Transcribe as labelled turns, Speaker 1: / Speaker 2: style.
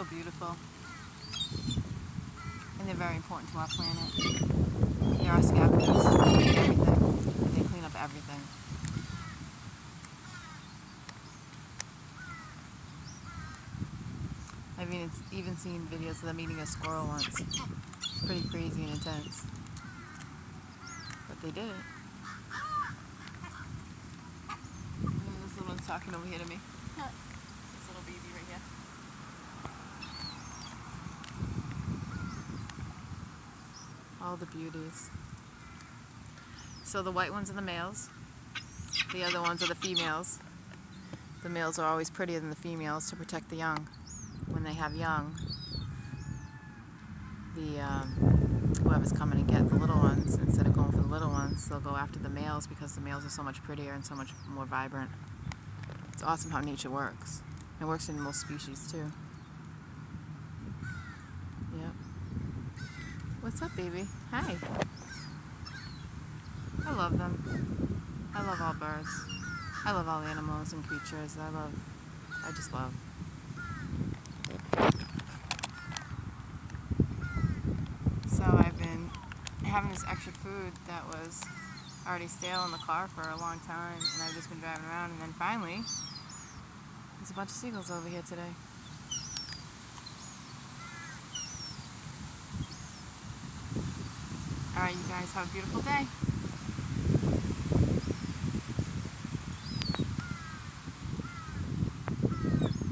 Speaker 1: so beautiful. And they're very important to our planet. They are scavengers. They eat everything. They clean up everything. I've even seen videos of them eating a squirrel once. It's pretty crazy and intense. But they did it. And this little one's talking over here to me. This little baby right here. All the beauties. So the white ones are the males. The other ones are the females. The males are always prettier than the females to protect the young. When they have young, whoever's coming to get the little ones, instead of going for the little ones, they'll go after the males because the males are so much prettier and so much more vibrant. It's awesome how nature works. It works in most species too. Yep. What's up, baby? Hi. I love them. I love all birds. I love all animals and creatures. I just love. So I've been having this extra food that was already stale in the car for a long time, and I've just been driving around, and then finally there's a bunch of seagulls over here today. Alright, you guys have a beautiful day.